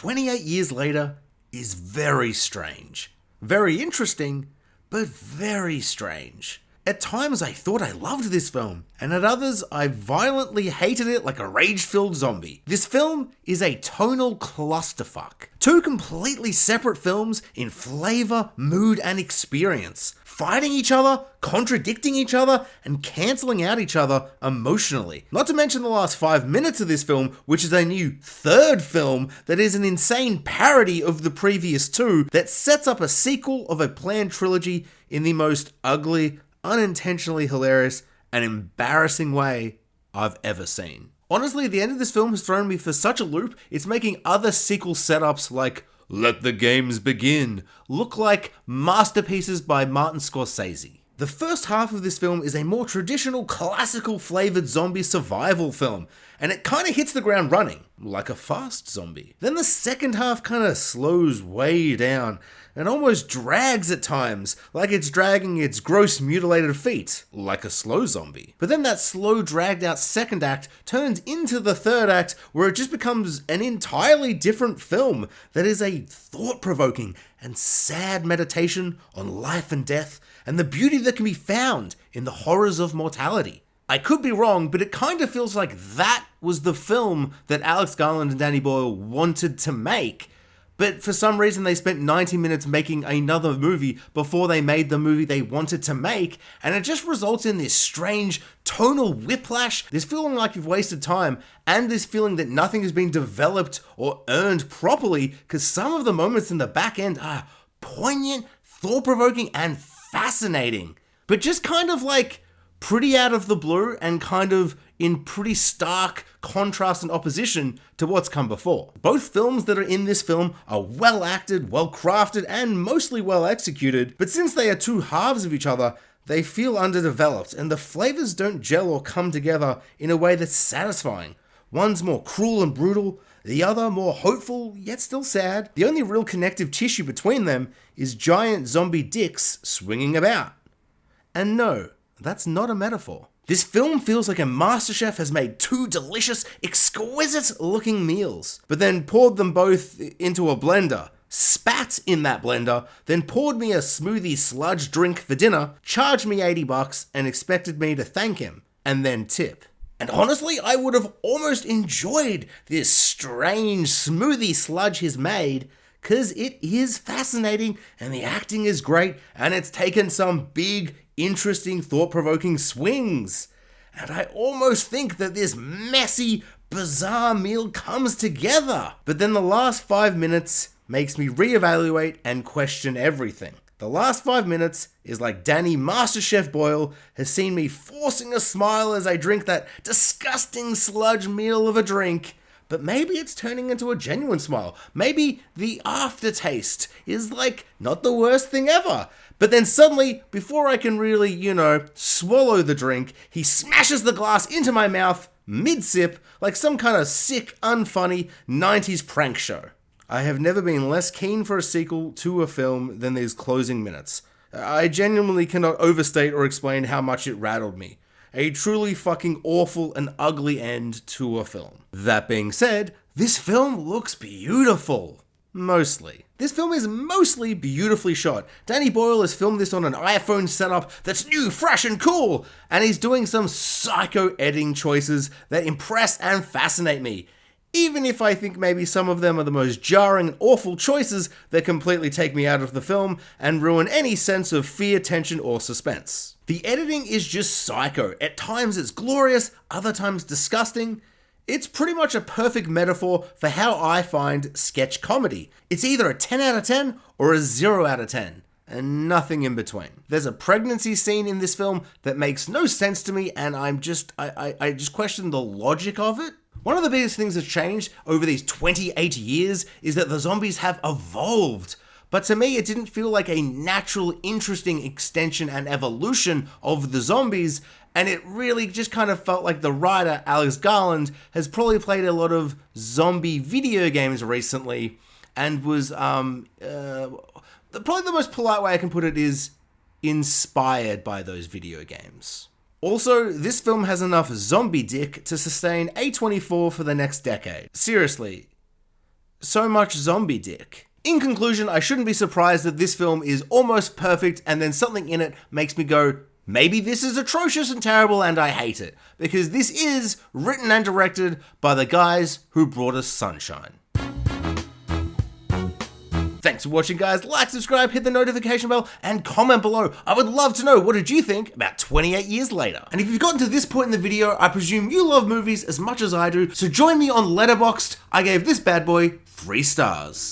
28 years later is very strange. Very interesting, but very strange. At times I thought I loved this film, and at others I violently hated it like a rage-filled zombie. This film is a tonal clusterfuck. Two completely separate films in flavor, mood, and experience, fighting each other, contradicting each other, and cancelling out each other emotionally. Not to mention the last 5 minutes of this film, which is a new third film that is an insane parody of the previous two that sets up a sequel of a planned trilogy in the most ugly, unintentionally hilarious, and embarrassing way I've ever seen. Honestly, the end of this film has thrown me for such a loop, it's making other sequel setups like Let the Games Begin look like masterpieces by Martin Scorsese. The first half of this film is a more traditional, classical flavored zombie survival film, and it kind of hits the ground running, like a fast zombie. Then the second half kind of slows way down, and almost drags at times, like it's dragging its gross mutilated feet, like a slow zombie. But then that slow dragged out second act turns into the third act, where it just becomes an entirely different film that is a thought-provoking and sad meditation on life and death, and the beauty that can be found in the horrors of mortality. I could be wrong, but it kind of feels like that was the film that Alex Garland and Danny Boyle wanted to make, but for some reason they spent 90 minutes making another movie before they made the movie they wanted to make, and it just results in this strange tonal whiplash, this feeling like you've wasted time, and this feeling that nothing has been developed or earned properly, because some of the moments in the back end are poignant, thought-provoking, and fascinating, but just kind of like pretty out of the blue and kind of in pretty stark contrast and opposition to what's come before. Both films that are in this film are well acted, well crafted, and mostly well executed, but since they are two halves of each other, they feel underdeveloped, and the flavors don't gel or come together in a way that's satisfying. One's more cruel and brutal, the other more hopeful, yet still sad. The only real connective tissue between them is giant zombie dicks swinging about. And no, that's not a metaphor. This film feels like a MasterChef has made two delicious, exquisite-looking meals, but then poured them both into a blender, spat in that blender, then poured me a Smoothie Sludge drink for dinner, charged me $80 and expected me to thank him, and then tip. And honestly, I would have almost enjoyed this strange Smoothie Sludge he's made, because it is fascinating, and the acting is great, and it's taken some big, interesting, thought-provoking swings. And I almost think that this messy, bizarre meal comes together. But then the last 5 minutes makes me reevaluate and question everything. The last 5 minutes is like Danny MasterChef Boyle has seen me forcing a smile as I drink that disgusting sludge meal of a drink, but maybe it's turning into a genuine smile. Maybe the aftertaste is like not the worst thing ever. But then suddenly, before I can really, swallow the drink, he smashes the glass into my mouth mid-sip like some kind of sick, unfunny 90s prank show. I have never been less keen for a sequel to a film than these closing minutes. I genuinely cannot overstate or explain how much it rattled me. A truly fucking awful and ugly end to a film. That being said, this film looks beautiful. Mostly. This film is mostly beautifully shot. Danny Boyle has filmed this on an iPhone setup that's new, fresh, and cool, and he's doing some psycho editing choices that impress and fascinate me, even if I think maybe some of them are the most jarring and awful choices that completely take me out of the film and ruin any sense of fear, tension, or suspense. The editing is just psycho. At times it's glorious, other times disgusting. It's pretty much a perfect metaphor for how I find sketch comedy. It's either a 10 out of 10 or a 0 out of 10, and nothing in between. There's a pregnancy scene in this film that makes no sense to me, and I just question the logic of it. One of the biggest things that's changed over these 28 years is that the zombies have evolved. But to me, it didn't feel like a natural, interesting extension and evolution of the zombies, and it really just kind of felt like the writer, Alex Garland, has probably played a lot of zombie video games recently, and was, probably the most polite way I can put it is inspired by those video games. Also, this film has enough zombie dick to sustain A24 for the next decade. Seriously, so much zombie dick. In conclusion, I shouldn't be surprised that this film is almost perfect and then something in it makes me go, maybe this is atrocious and terrible and I hate it. Because this is written and directed by the guys who brought us Sunshine. Thanks for watching, guys. Like, subscribe, hit the notification bell, and comment below. I would love to know, what did you think about 28 years later? And if you've gotten to this point in the video, I presume you love movies as much as I do, so join me on Letterboxd. I gave this bad boy 3 stars.